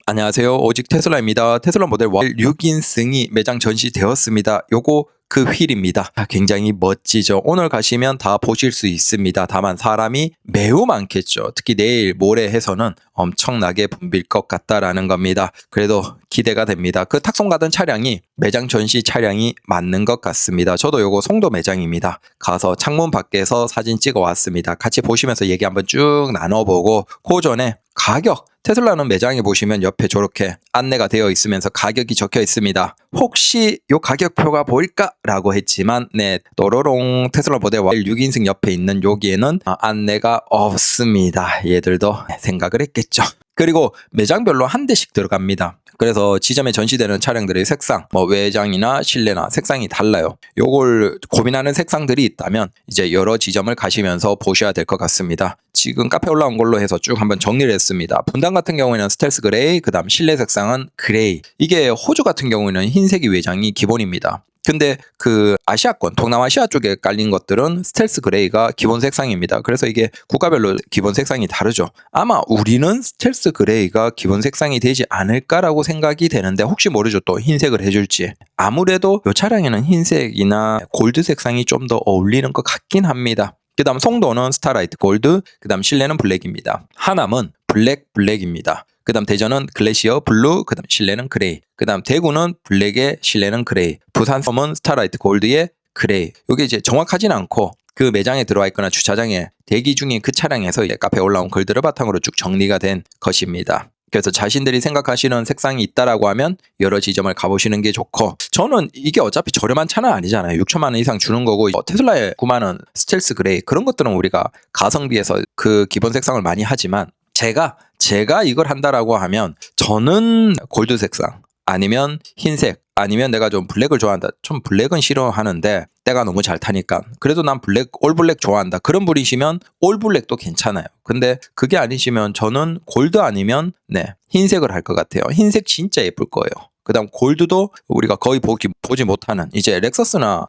안녕하세요. 오직 테슬라입니다. 테슬라 모델 Y 6인승이 매장 전시되었습니다. 요거 그 휠입니다. 굉장히 멋지죠. 오늘 가시면 다 보실 수 있습니다. 다만 사람이 매우 많겠죠. 특히 내일 모레 해서는 엄청나게 붐빌 것 같다라는 겁니다. 그래도 기대가 됩니다. 그 탁송 가던 차량이 매장 전시 차량이 맞는 것 같습니다. 저도 요거 송도 매장입니다. 가서 창문 밖에서 사진 찍어 왔습니다. 같이 보시면서 얘기 한번 쭉 나눠보고 그 전에 가격, 테슬라는 매장에 보시면 옆에 저렇게 안내가 되어 있으면서 가격이 적혀 있습니다. 혹시 요 가격표가 보일까? 라고 했지만 네, 또로롱 테슬라 모델 Y 6인승 옆에 있는 여기에는 안내가 없습니다. 얘들도 생각을 했겠죠. 그리고 매장별로 한 대씩 들어갑니다. 그래서 지점에 전시되는 차량들의 색상, 외장이나 실내나 색상이 달라요. 요걸 고민하는 색상들이 있다면 이제 여러 지점을 가시면서 보셔야 될 것 같습니다. 지금 카페 올라온 걸로 해서 쭉 한번 정리를 했습니다. 분당 같은 경우에는 스텔스 그레이, 그 다음 실내 색상은 그레이. 이게 호주 같은 경우에는 흰색이 외장이 기본입니다. 근데 그 아시아권, 동남아시아 쪽에 깔린 것들은 스텔스 그레이가 기본 색상입니다. 그래서 이게 국가별로 기본 색상이 다르죠. 아마 우리는 스텔스 그레이가 기본 색상이 되지 않을까라고 생각이 되는데 혹시 모르죠. 또 흰색을 해줄지. 아무래도 이 차량에는 흰색이나 골드 색상이 좀 더 어울리는 것 같긴 합니다. 그 다음 송도는 스타라이트 골드, 그 다음 실내는 블랙입니다. 하남은 블랙입니다. 그 다음 대전은 글래시어 블루, 그 다음 실내는 그레이. 그 다음 대구는 블랙에 실내는 그레이. 부산 섬은 스타라이트 골드에 그레이. 이게 이제 정확하진 않고 그 매장에 들어와 있거나 주차장에 대기 중인 그 차량에서 카페에 올라온 글들을 바탕으로 쭉 정리가 된 것입니다. 그래서 자신들이 생각하시는 색상이 있다라고 하면 여러 지점을 가보시는 게 좋고, 저는 이게 어차피 저렴한 차는 아니잖아요. 6천만 원 이상 주는 거고, 테슬라에 9만 원 스텔스 그레이 그런 것들은 우리가 가성비에서 그 기본 색상을 많이 하지만 제가 이걸 한다라고 하면 저는 골드 색상 아니면 흰색 아니면 내가 좀 블랙을 좋아한다. 좀 블랙은 싫어하는데 때가 너무 잘 타니까. 그래도 난 올 블랙 좋아한다. 그런 분이시면 올 블랙도 괜찮아요. 근데 그게 아니시면 저는 골드 아니면 흰색을 할 것 같아요. 흰색 진짜 예쁠 거예요. 그 다음 골드도 우리가 거의 보지 못하는 이제 렉서스나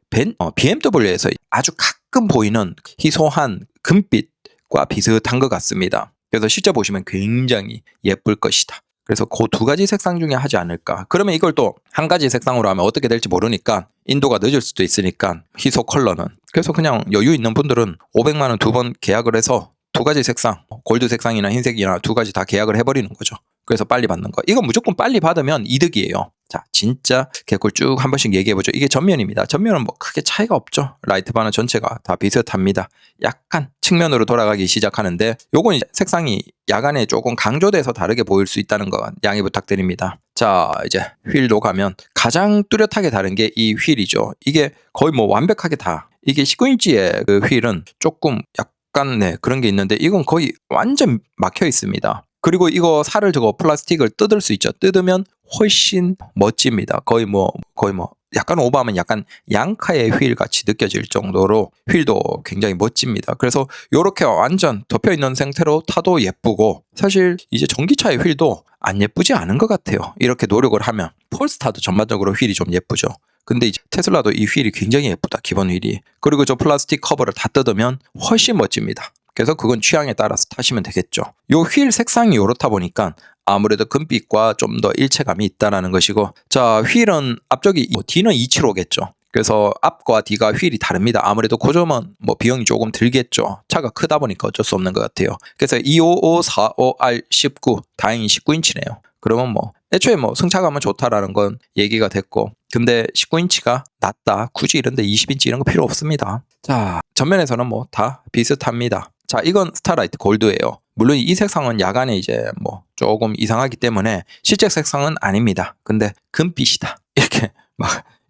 BMW에서 아주 가끔 보이는 희소한 금빛과 비슷한 것 같습니다. 그래서 실제 보시면 굉장히 예쁠 것이다. 그래서 그 두 가지 색상 중에 하지 않을까. 그러면 이걸 또 한 가지 색상으로 하면 어떻게 될지 모르니까 인도가 늦을 수도 있으니까 희소 컬러는. 그래서 그냥 여유 있는 분들은 500만 원 2번 계약을 해서 두 가지 색상, 골드 색상이나 흰색이나 두 가지 다 계약을 해버리는 거죠. 그래서 빨리 받는 거. 이건 무조건 빨리 받으면 이득이에요. 자, 진짜 개꿀 쭉 한 번씩 얘기해보죠. 이게 전면입니다. 전면은 뭐 크게 차이가 없죠. 라이트 바너 전체가 다 비슷합니다. 약간 측면으로 돌아가기 시작하는데 요건 이제 색상이 야간에 조금 강조돼서 다르게 보일 수 있다는 거 양해 부탁드립니다. 자, 이제 휠도 가면 가장 뚜렷하게 다른 게 이 휠이죠. 이게 거의 뭐 완벽하게 다. 이게 19인치의 그 휠은 조금 약간 그런 게 있는데 이건 거의 완전 막혀 있습니다. 그리고 이거 살을 저거 플라스틱을 뜯을 수 있죠. 뜯으면 훨씬 멋집니다. 거의 뭐 약간 오버하면 약간 양카의 휠 같이 느껴질 정도로 휠도 굉장히 멋집니다. 그래서 이렇게 완전 덮여 있는 상태로 타도 예쁘고, 사실 이제 전기차의 휠도 안 예쁘지 않은 것 같아요. 이렇게 노력을 하면. 폴스타도 전반적으로 휠이 좀 예쁘죠. 근데 이제 테슬라도 이 휠이 굉장히 예쁘다. 기본 휠이. 그리고 저 플라스틱 커버를 다 뜯으면 훨씬 멋집니다. 그래서 그건 취향에 따라서 타시면 되겠죠. 요 휠 색상이 이렇다 보니까 아무래도 금빛과 좀 더 일체감이 있다는 것이고, 자, 휠은 앞쪽이 D는 275겠죠. 그래서 앞과 D가 휠이 다릅니다. 아무래도 그 점은 비용이 조금 들겠죠. 차가 크다 보니까 어쩔 수 없는 것 같아요. 그래서 255, 45R 19, 다행히 19인치네요. 그러면 애초에 승차감은 좋다라는 건 얘기가 됐고, 근데 19인치가 낫다. 굳이 이런데 20인치 이런 거 필요 없습니다. 자, 전면에서는 다 비슷합니다. 자, 이건 스타라이트 골드예요. 물론 이 색상은 야간에 이제 조금 이상하기 때문에 실제 색상은 아닙니다. 근데 금빛이다. 이렇게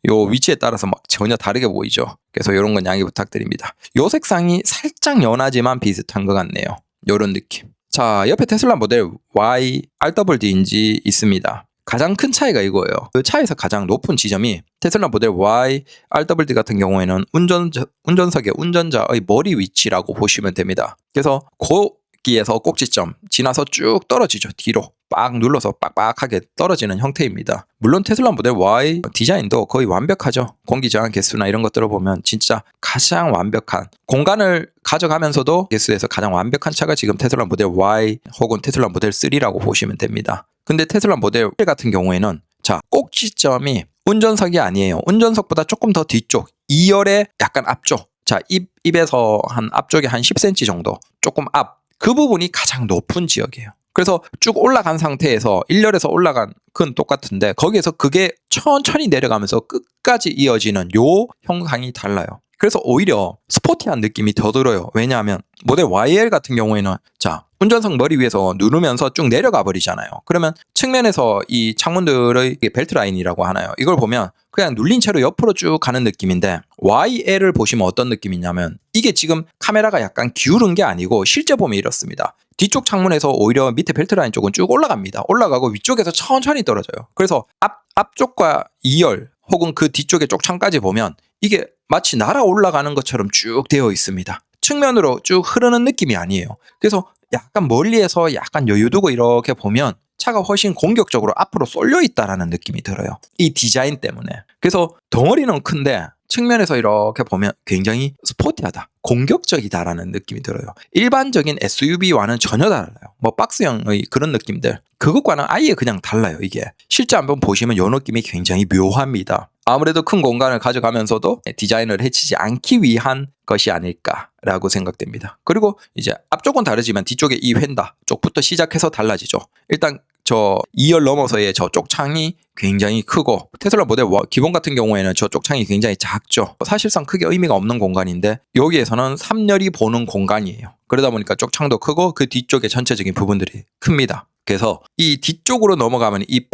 요 위치에 따라서 전혀 다르게 보이죠. 그래서 이런 건 양해 부탁드립니다. 요 색상이 살짝 연하지만 비슷한 것 같네요. 요런 느낌. 자, 옆에 테슬라 모델 Y RWD인지 있습니다. 가장 큰 차이가 이거예요. 그 차에서 가장 높은 지점이 테슬라 모델 Y RWD 같은 경우에는 운전석의 운전자의 머리 위치라고 보시면 됩니다. 그래서 거기에서 꼭지점 지나서 쭉 떨어지죠. 뒤로 빡 눌러서 빡빡하게 떨어지는 형태입니다. 물론 테슬라 모델 Y 디자인도 거의 완벽하죠. 공기저항 개수나 이런 것들을 보면 진짜 가장 완벽한, 공간을 가져가면서도 개수에서 가장 완벽한 차가 지금 테슬라 모델 Y 혹은 테슬라 모델 3라고 보시면 됩니다. 근데 테슬라 모델 Y 같은 경우에는 자, 꼭지점이 운전석이 아니에요. 운전석보다 조금 더 뒤쪽 2열의 약간 앞쪽. 자, 입에서 한 앞쪽에 한 10cm 정도 조금 앞. 그 부분이 가장 높은 지역이에요. 그래서 쭉 올라간 상태에서 1열에서 올라간 건 똑같은데 거기에서 그게 천천히 내려가면서 끝까지 이어지는 요 형상이 달라요. 그래서 오히려 스포티한 느낌이 더 들어요. 왜냐하면 모델 YL 같은 경우에는 자, 운전석 머리 위에서 누르면서 쭉 내려가 버리잖아요. 그러면 측면에서 이 창문들의 벨트 라인이라고 하나요? 이걸 보면 그냥 눌린 채로 옆으로 쭉 가는 느낌인데 YL을 보시면 어떤 느낌이냐면 이게 지금 카메라가 약간 기울은 게 아니고 실제 보면 이렇습니다. 뒤쪽 창문에서 오히려 밑에 벨트 라인 쪽은 쭉 올라갑니다. 올라가고 위쪽에서 천천히 떨어져요. 그래서 앞쪽과 2열 혹은 그 뒤쪽의 쪽창까지 보면 이게 마치 날아 올라가는 것처럼 쭉 되어 있습니다. 측면으로 쭉 흐르는 느낌이 아니에요. 그래서 약간 멀리에서 약간 여유 두고 이렇게 보면 차가 훨씬 공격적으로 앞으로 쏠려 있다라는 느낌이 들어요. 이 디자인 때문에. 그래서 덩어리는 큰데 측면에서 이렇게 보면 굉장히 스포티하다, 공격적이다라는 느낌이 들어요. 일반적인 SUV와는 전혀 달라요. 뭐 박스형의 그런 느낌들, 그것과는 아예 그냥 달라요. 이게 실제 한번 보시면 이 느낌이 굉장히 묘합니다. 아무래도 큰 공간을 가져가면서도 디자인을 해치지 않기 위한 것이 아닐까라고 생각됩니다. 그리고 이제 앞쪽은 다르지만 뒤쪽에 이 휀다 쪽부터 시작해서 달라지죠. 일단 저 2열 넘어서의 저쪽 창이 굉장히 크고 테슬라 모델 기본 같은 경우에는 저쪽 창이 굉장히 작죠. 사실상 크게 의미가 없는 공간인데 여기에서는 3열이 보는 공간이에요. 그러다 보니까 쪽 창도 크고 그 뒤쪽에 전체적인 부분들이 큽니다. 그래서 이 뒤쪽으로 넘어가면 이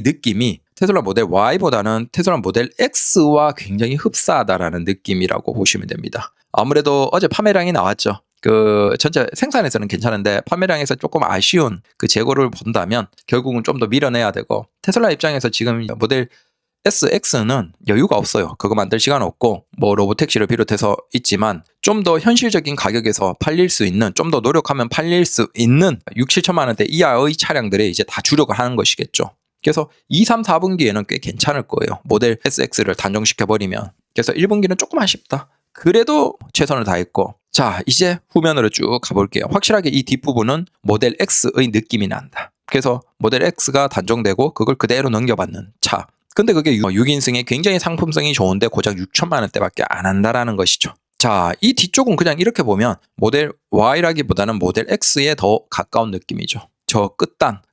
느낌이 테슬라 모델 Y보다는 테슬라 모델 X와 굉장히 흡사하다라는 느낌이라고 보시면 됩니다. 아무래도 어제 판매량이 나왔죠. 그 전체 생산에서는 괜찮은데 판매량에서 조금 아쉬운 그 재고를 본다면 결국은 좀 더 밀어내야 되고 테슬라 입장에서 지금 모델 SX는 여유가 없어요. 그거 만들 시간 없고 뭐 로보택시를 비롯해서 있지만 좀 더 현실적인 가격에서 팔릴 수 있는 좀 더 노력하면 팔릴 수 있는 6, 7천만 원대 이하의 차량들에 이제 다 주력을 하는 것이겠죠. 그래서 2, 3, 4분기에는 꽤 괜찮을 거예요. 모델 SX를 단종시켜버리면. 그래서 1분기는 조금 아쉽다. 그래도 최선을 다했고 자 이제 후면으로 쭉 가볼게요. 확실하게 이 뒷부분은 모델 X의 느낌이 난다. 그래서 모델 X가 단종되고 그걸 그대로 넘겨받는 차. 근데 그게 6인승에 굉장히 상품성이 좋은데 고작 6천만 원대밖에 안 한다라는 것이죠. 자, 이 뒤쪽은 그냥 이렇게 보면 모델 Y라기보다는 모델 X에 더 가까운 느낌이죠. 저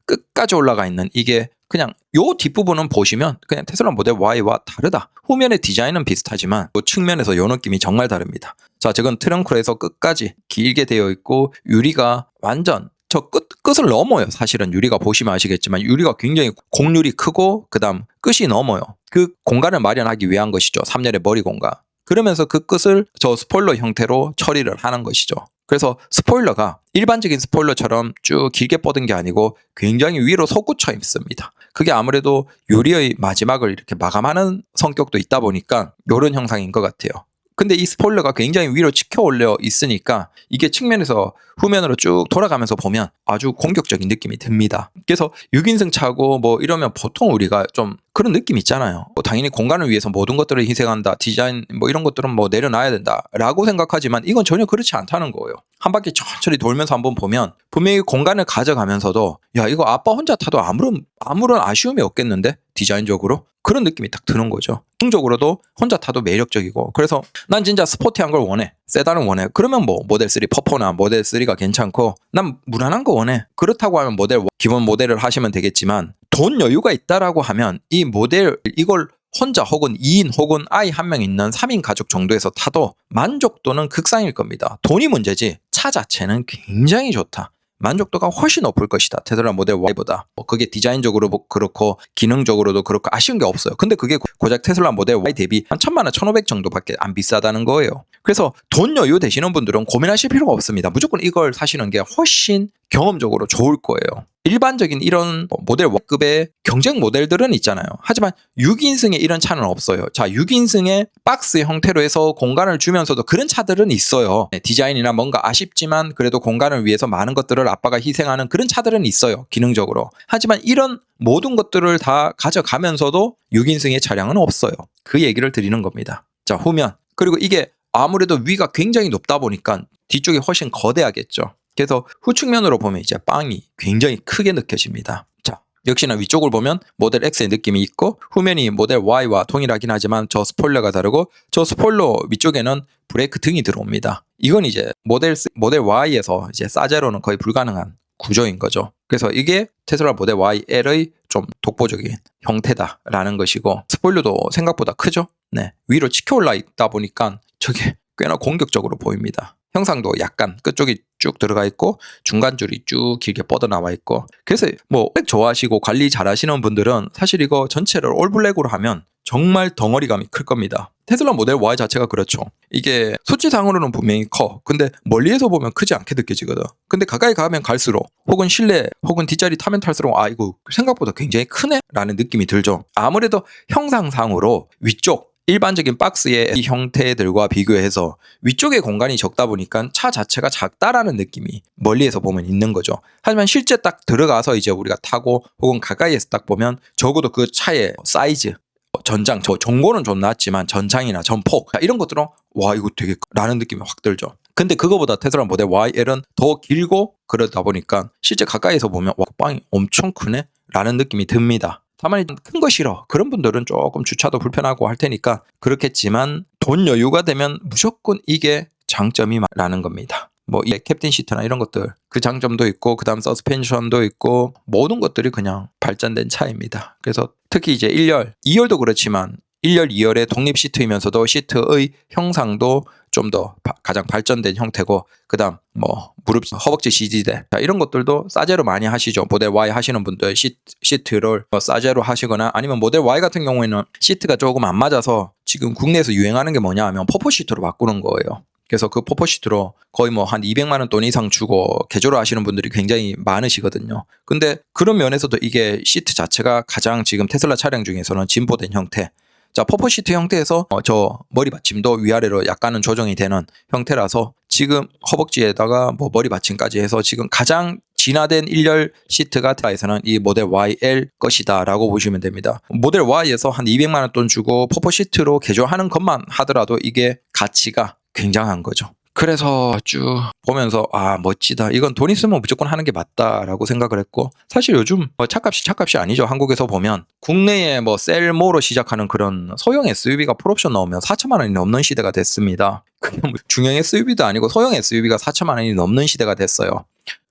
끝까지 올라가 있는 이게 그냥 요 뒷부분은 보시면 그냥 테슬라 모델 Y와 다르다. 후면의 디자인은 비슷하지만 그 측면에서 요 느낌이 정말 다릅니다. 자, 저건 트렁크에서 끝까지 길게 되어 있고 유리가 완전 저 끝을 넘어요. 사실은 유리가 보시면 아시겠지만 유리가 굉장히 곡률이 크고 그다음 끝이 넘어요. 그 공간을 마련하기 위한 것이죠. 3열의 머리 공간. 그러면서 그 끝을 저 스포일러 형태로 처리를 하는 것이죠. 그래서 스포일러가 일반적인 스포일러처럼 쭉 길게 뻗은 게 아니고 굉장히 위로 솟구쳐 있습니다. 그게 아무래도 유리의 마지막을 이렇게 마감하는 성격도 있다 보니까 이런 형상인 것 같아요. 근데 이 스포일러가 굉장히 위로 치켜 올려 있으니까 이게 측면에서 후면으로 쭉 돌아가면서 보면 아주 공격적인 느낌이 듭니다. 그래서 6인승 차고 뭐 이러면 보통 우리가 좀 그런 느낌 있잖아요. 뭐 당연히 공간을 위해서 모든 것들을 희생한다. 디자인 뭐 이런 것들은 뭐 내려놔야 된다. 라고 생각하지만 이건 전혀 그렇지 않다는 거예요. 한 바퀴 천천히 돌면서 한번 보면 분명히 공간을 가져가면서도 야 이거 아빠 혼자 타도 아무런 아쉬움이 없겠는데 디자인적으로 그런 느낌이 딱 드는 거죠. 긍정적으로도 혼자 타도 매력적이고 그래서 난 진짜 스포티한 걸 원해. 세단을 원해. 그러면 뭐 모델 3 퍼포나 모델 3가 괜찮고 난 무난한 거 원해. 그렇다고 하면 기본 모델을 하시면 되겠지만 돈 여유가 있다라고 하면 이 모델 이걸 혼자 혹은 2인 혹은 아이 한 명 있는 3인 가족 정도에서 타도 만족도는 극상일 겁니다. 돈이 문제지 차 자체는 굉장히 좋다. 만족도가 훨씬 높을 것이다. 테슬라 모델 Y보다. 그게 디자인적으로 그렇고 기능적으로도 그렇고 아쉬운 게 없어요. 근데 그게 고작 테슬라 모델 Y 대비 한 1,000만 원, 1,500 정도밖에 안 비싸다는 거예요. 그래서 돈 여유 되시는 분들은 고민하실 필요가 없습니다. 무조건 이걸 사시는 게 훨씬 경험적으로 좋을 거예요. 일반적인 이런 모델 Y급의 경쟁 모델들은 있잖아요. 하지만 6인승에 이런 차는 없어요. 자, 6인승의 박스 형태로 해서 공간을 주면서도 그런 차들은 있어요. 디자인이나 뭔가 아쉽지만 그래도 공간을 위해서 많은 것들을 아빠가 희생하는 그런 차들은 있어요. 기능적으로. 하지만 이런 모든 것들을 다 가져가면서도 6인승의 차량은 없어요. 그 얘기를 드리는 겁니다. 자, 후면. 그리고 이게 아무래도 위가 굉장히 높다 보니까 뒤쪽이 훨씬 거대하겠죠. 그래서 후측면으로 보면 이제 빵이 굉장히 크게 느껴집니다. 자, 역시나 위쪽을 보면 모델 X의 느낌이 있고 후면이 모델 Y와 동일하긴 하지만 저 스포일러가 다르고 저 스포일러 위쪽에는 브레이크 등이 들어옵니다. 이건 이제 모델 Y에서 이제 사제로는 거의 불가능한 구조인 거죠. 그래서 이게 테슬라 모델 YL의 좀 독보적인 형태다라는 것이고 스포일러도 생각보다 크죠. 네, 위로 치켜 올라 있다 보니까 저게 꽤나 공격적으로 보입니다. 형상도 약간 끝쪽이 쭉 들어가 있고 중간 줄이 쭉 길게 뻗어나와 있고 그래서 뭐 블랙 좋아하시고 관리 잘하시는 분들은 사실 이거 전체를 올블랙으로 하면 정말 덩어리감이 클 겁니다. 테슬라 모델 Y 자체가 그렇죠. 이게 수치상으로는 분명히 커. 근데 멀리에서 보면 크지 않게 느껴지거든. 근데 가까이 가면 갈수록 혹은 실내 혹은 뒷자리 타면 탈수록 아 이거 생각보다 굉장히 크네 라는 느낌이 들죠. 아무래도 형상상으로 위쪽 일반적인 박스의 이 형태들과 비교해서 위쪽의 공간이 적다 보니까 차 자체가 작다라는 느낌이 멀리에서 보면 있는 거죠. 하지만 실제 딱 들어가서 이제 우리가 타고 혹은 가까이에서 딱 보면 적어도 그 차의 사이즈, 전장, 저 정보는 좀 낮지만 전장이나 전폭 이런 것들은 와 이거 되게 라는 느낌이 확 들죠. 근데 그거보다 테슬라 모델 YL은 더 길고 그러다 보니까 실제 가까이에서 보면 와 빵이 엄청 크네 라는 느낌이 듭니다. 다만 큰 거 싫어 그런 분들은 조금 주차도 불편하고 할 테니까 그렇겠지만 돈 여유가 되면 무조건 이게 장점이 라는 겁니다. 뭐 이 캡틴 시트나 이런 것들 그 장점도 있고 그 다음 서스펜션도 있고 모든 것들이 그냥 발전된 차입니다. 그래서 특히 이제 1열, 2열도 그렇지만 1열, 2열의 독립 시트이면서도 시트의 형상도 좀 더 가장 발전된 형태고 그 다음 뭐 무릎 허벅지 지지대 이런 것들도 싸제로 많이 하시죠. 모델 Y 하시는 분들 시트를 싸제로 하시거나 아니면 모델 Y 같은 경우에는 시트가 조금 안 맞아서 지금 국내에서 유행하는 게 뭐냐 하면 퍼포 시트로 바꾸는 거예요. 그래서 그 퍼포 시트로 거의 뭐 한 200만 원 돈 이상 주고 개조를 하시는 분들이 굉장히 많으시거든요. 근데 그런 면에서도 이게 시트 자체가 가장 지금 테슬라 차량 중에서는 진보된 형태. 자, 퍼포 시트 형태에서 저 머리 받침도 위아래로 약간은 조정이 되는 형태라서 지금 허벅지에다가 뭐 머리 받침까지 해서 지금 가장 진화된 1열 시트가 테슬라에서는 이 모델 YL 것이다 라고 보시면 됩니다. 모델 Y에서 한 200만 원 돈 주고 퍼포 시트로 개조하는 것만 하더라도 이게 가치가 굉장한 거죠. 그래서 쭉 보면서 아 멋지다 이건 돈 있으면 무조건 하는 게 맞다라고 생각을 했고 사실 요즘 뭐 차값이 아니죠. 한국에서 보면 국내에 뭐 셀모로 시작하는 그런 소형 SUV가 풀옵션 나오면 4천만 원이 넘는 시대가 됐습니다. 그게 뭐 중형 SUV도 아니고 소형 SUV가 4천만 원이 넘는 시대가 됐어요.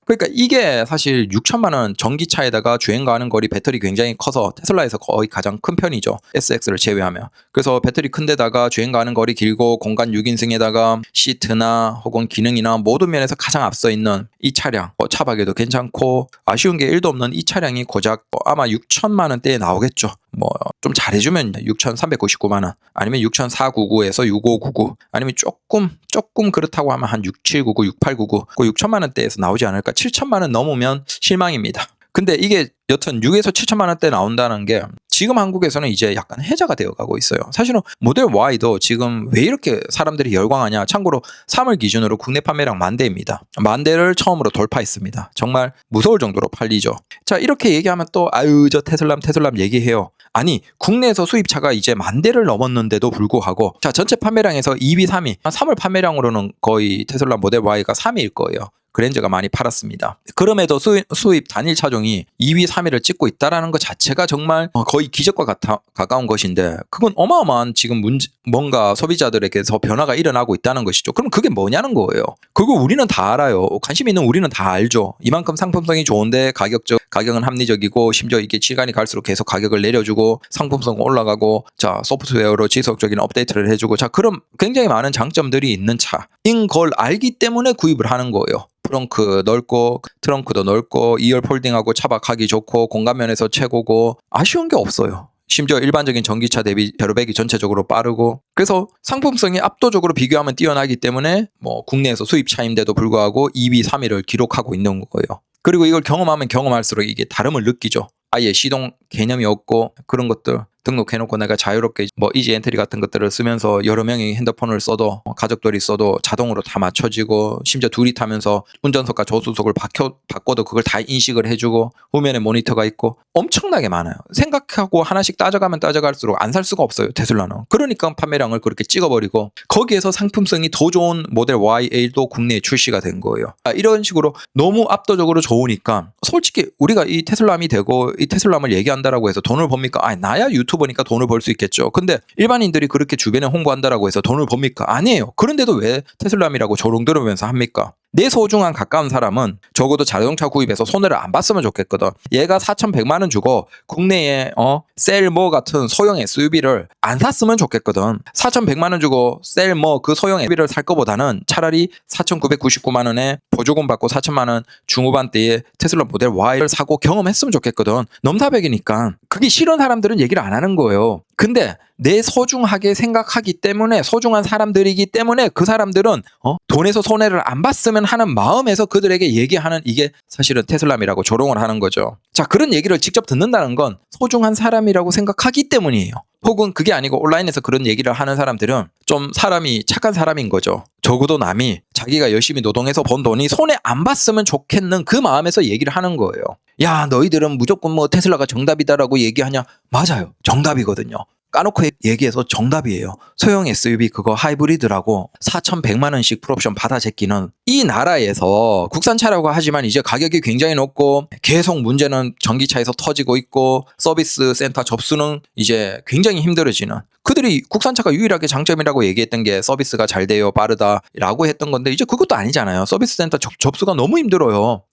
그러니까 이게 사실 6천만 원 전기차에다가 주행 가는 거리 배터리 굉장히 커서 테슬라에서 거의 가장 큰 편이죠. SX를 제외하면. 그래서 배터리 큰 데다가 주행 가는 거리 길고 공간 6인승에다가 시트나 혹은 기능이나 모든 면에서 가장 앞서 있는 이 차량 차박에도 괜찮고 아쉬운 게 1도 없는 이 차량이 고작 아마 6천만 원대에 나오겠죠. 뭐 좀 잘해주면 6,399만 원 아니면 6,499에서 6,599 아니면 조금 그렇다고 하면 한 6,799, 6,899 그 6천만 원대에서 나오지 않을까. 7천만 원 넘으면 실망입니다. 근데 이게 여튼 6에서 7천만 원대 나온다는 게 지금 한국에서는 이제 약간 해자가 되어가고 있어요. 사실은 모델 Y도 지금 왜 이렇게 사람들이 열광하냐. 참고로 3월 기준으로 국내 판매량 10,000대입니다. 10,000대를 처음으로 돌파했습니다. 정말 무서울 정도로 팔리죠. 자 이렇게 얘기하면 또 아유 저 테슬람 얘기해요. 아니 국내에서 수입차가 이제 10,000대를 넘었는데도 불구하고 자 전체 판매량에서 2위, 3위 3월 판매량으로는 거의 테슬라 모델 Y가 3위일 거예요. 그랜저가 많이 팔았습니다. 그럼에도 수입 단일 차종이 2위, 3위를 찍고 있다는 것 자체가 정말 거의 기적과 가까운 것인데 그건 어마어마한 지금 뭔가 소비자들에게서 변화가 일어나고 있다는 것이죠. 그럼 그게 뭐냐는 거예요. 그거 우리는 다 알아요. 관심 있는 우리는 다 알죠. 이만큼 상품성이 좋은데 가격은 합리적이고 심지어 이게 시간이 갈수록 계속 가격을 내려주고 상품성 올라가고 자 소프트웨어로 지속적인 업데이트를 해주고 자 그럼 굉장히 많은 장점들이 있는 차인 걸 알기 때문에 구입을 하는 거예요. 트렁크 넓고 트렁크도 넓고 2열 폴딩하고 차박하기 좋고 공간면에서 최고고 아쉬운 게 없어요. 심지어 일반적인 전기차 대비 제로백이 전체적으로 빠르고 그래서 상품성이 압도적으로 비교하면 뛰어나기 때문에 뭐 국내에서 수입차인데도 불구하고 2위, 3위를 기록하고 있는 거예요. 그리고 이걸 경험하면 경험할수록 이게 다름을 느끼죠. 아예 시동 개념이 없고 그런 것들 등록해놓고 내가 자유롭게 뭐 이지 엔트리 같은 것들을 쓰면서 여러 명이 핸드폰을 써도 가족들이 써도 자동으로 다 맞춰지고 심지어 둘이 타면서 운전석과 조수석을 바꿔도 그걸 다 인식을 해주고 후면에 모니터가 있고 엄청나게 많아요. 생각하고 하나씩 따져가면 따져갈수록 안 살 수가 없어요. 테슬라는. 그러니까 판매량을 그렇게 찍어버리고 거기에서 상품성이 더 좋은 모델 YA도 국내에 출시가 된 거예요. 이런 식으로 너무 압도적으로 좋으니까 솔직히 우리가 이 테슬라함이 되고 이 테슬라함을 얘기한다라고 해서 돈을 법니까? 아니 나야 유튜버니까 돈을 벌 수 있겠죠. 근데 일반인들이 그렇게 주변에 홍보한다라고 해서 돈을 법니까? 아니에요. 그런데도 왜 테슬라함이라고 조롱 들으면서 합니까? 내 소중한 가까운 사람은 적어도 자동차 구입해서 손해를 안 봤으면 좋겠거든. 얘가 4,100만 원 주고 국내에 셀머 같은 소형 SUV를 안 샀으면 좋겠거든. 4,100만 원 주고 셀머 그 소형 SUV를 살 거보다는 차라리 4,999만 원에 보조금 받고 4천만 원 중후반대에 테슬라 모델 Y를 사고 경험했으면 좋겠거든. 넘사벽이니까. 그게 싫은 사람들은 얘기를 안 하는 거예요. 근데 내 소중하게 생각하기 때문에 소중한 사람들이기 때문에 그 사람들은 돈에서 손해를 안 봤으면 하는 마음에서 그들에게 얘기하는 이게 사실은 테슬라이라고 조롱을 하는 거죠. 자, 그런 얘기를 직접 듣는다는 건 소중한 사람이라고 생각하기 때문이에요. 혹은 그게 아니고 온라인에서 그런 얘기를 하는 사람들은 좀 사람이 착한 사람인 거죠. 적어도 남이 자기가 열심히 노동해서 번 돈이 손해 안 봤으면 좋겠는 그 마음에서 얘기를 하는 거예요. 야, 너희들은 무조건 뭐 테슬라가 정답이다라고 얘기하냐? 맞아요. 정답이거든요. 까놓고 얘기해서 정답이에요. 소형 SUV 그거 하이브리드라고 4,100만 원씩 풀옵션 받아 제끼는 이 나라에서 국산차라고 하지만 이제 가격이 굉장히 높고 계속 문제는 전기차에서 터지고 있고 서비스 센터 접수는 이제 굉장히 힘들어지는 그들이 국산차가 유일하게 장점이라고 얘기했던 게 서비스가 잘 돼요, 빠르다라고 했던 건데 이제 그것도 아니잖아요. 서비스 센터 접수가 너무 힘들어요.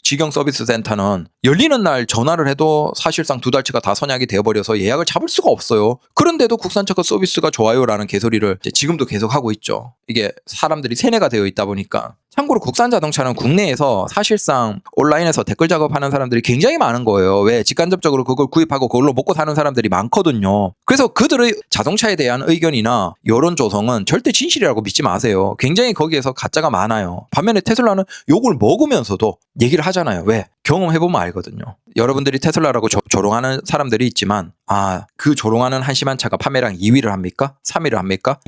직영 서비스 센터는 열리는 날 전화를 해도 사실상 2달치가 다 선약이 되어버려서 예약을 잡을 수가 없어요. 그런데도 국산차가 서비스가 좋아요라는 개소리를 지금도 계속 하고 있죠. 이게 사람들이 세뇌가 되어 있다 보니까. 참고로 국산 자동차는 국내에서 사실상 온라인에서 댓글 작업하는 사람들이 굉장히 많은 거예요. 왜? 직간접적으로 그걸 구입하고 그걸로 먹고 사는 사람들이 많거든요. 그래서 그들의 자동차에 대한 의견이나 여론 조성은 절대 진실이라고 믿지 마세요. 굉장히 거기에서 가짜가 많아요. 반면에 테슬라는 욕을 먹으면서도 얘기를 하잖아요. 왜? 경험해보면 알거든요. 여러분들이 테슬라라고 조롱하는 사람들이 있지만 그 조롱하는 한심한 차가 판매량 2위를 합니까? 3위를 합니까?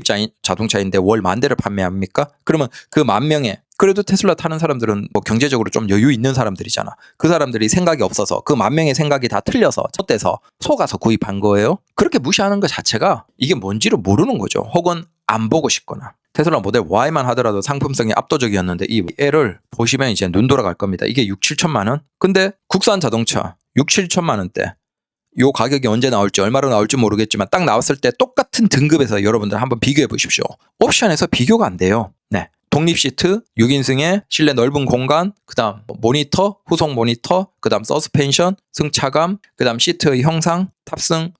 자동차인데 월 10,000대를 판매합니까? 그러면 그 10,000명에 그래도 테슬라 타는 사람들은 뭐 경제적으로 좀 여유 있는 사람들이잖아. 그 사람들이 생각이 없어서 그 10,000명의 생각이 다 틀려서 젖대서 속아서 구입한 거예요. 그렇게 무시하는 것 자체가 이게 뭔지를 모르는 거죠. 혹은 안 보고 싶거나. 테슬라 모델 Y만 하더라도 상품성이 압도적이었는데 이 L을 보시면 이제 눈 돌아갈 겁니다. 이게 6,7천만 원? 근데 국산 자동차 6,7천만 원대. 요 가격이 언제 나올지 얼마로 나올지 모르겠지만 딱 나왔을 때 똑같은 등급에서 여러분들 한번 비교해 보십시오. 옵션에서 비교가 안 돼요. 네. 독립 시트, 6인승에 실내 넓은 공간, 그 다음 모니터, 후속 모니터, 그 다음 서스펜션, 승차감, 그 다음 시트의 형상,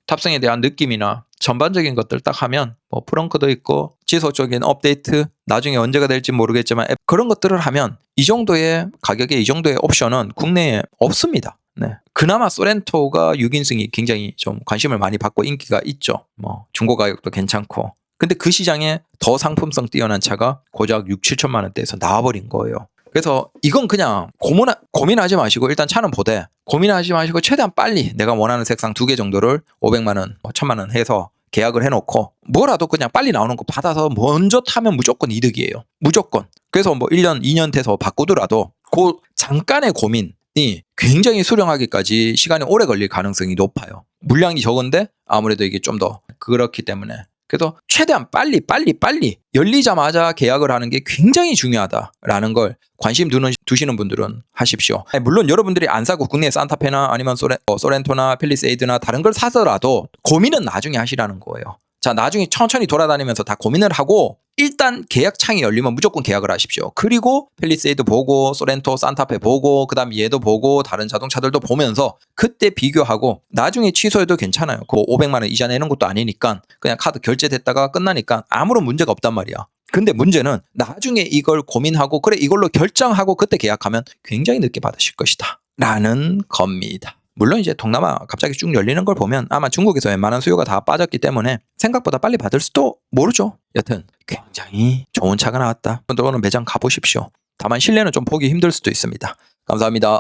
탑승에 대한 느낌이나 전반적인 것들 딱 하면 뭐 프렁크도 있고 지속적인 업데이트, 나중에 언제가 될지 모르겠지만 그런 것들을 하면 이 정도의 가격에 이 정도의 옵션은 국내에 없습니다. 네. 그나마 소렌토가 6인승이 굉장히 좀 관심을 많이 받고 인기가 있죠. 뭐 중고 가격도 괜찮고. 근데 그 시장에 더 상품성 뛰어난 차가 고작 6, 7천만 원대에서 나와버린 거예요. 그래서 이건 그냥 고민하지 마시고 일단 차는 보되 고민하지 마시고 최대한 빨리 내가 원하는 색상 2개 정도를 500만 원, 1,000만 원 해서 계약을 해놓고 뭐라도 그냥 빨리 나오는 거 받아서 먼저 타면 무조건 이득이에요. 무조건. 그래서 뭐 1년, 2년 돼서 바꾸더라도 그 잠깐의 고민이 굉장히 수령하기까지 시간이 오래 걸릴 가능성이 높아요. 물량이 적은데 아무래도 이게 좀 더 그렇기 때문에 그래서 최대한 빨리 열리자마자 계약을 하는 게 굉장히 중요하다라는 걸 관심 두시는 분들은 하십시오. 물론 여러분들이 안 사고 국내에 산타페나 아니면 소렌토나 팰리세이드나 다른 걸 사더라도 고민은 나중에 하시라는 거예요. 자, 나중에 천천히 돌아다니면서 다 고민을 하고 일단 계약창이 열리면 무조건 계약을 하십시오. 그리고 팰리세이드 보고 소렌토, 산타페 보고 그다음 얘도 보고 다른 자동차들도 보면서 그때 비교하고 나중에 취소해도 괜찮아요. 그 500만 원 이자 내는 것도 아니니까 그냥 카드 결제됐다가 끝나니까 아무런 문제가 없단 말이야. 근데 문제는 나중에 이걸 고민하고 그래 이걸로 결정하고 그때 계약하면 굉장히 늦게 받으실 것이다 라는 겁니다. 물론 이제 동남아 갑자기 쭉 열리는 걸 보면 아마 중국에서 웬만한 수요가 다 빠졌기 때문에 생각보다 빨리 받을 수도 모르죠. 여튼 굉장히 좋은 차가 나왔다. 오늘 매장 가보십시오. 다만 실내는 좀 보기 힘들 수도 있습니다. 감사합니다.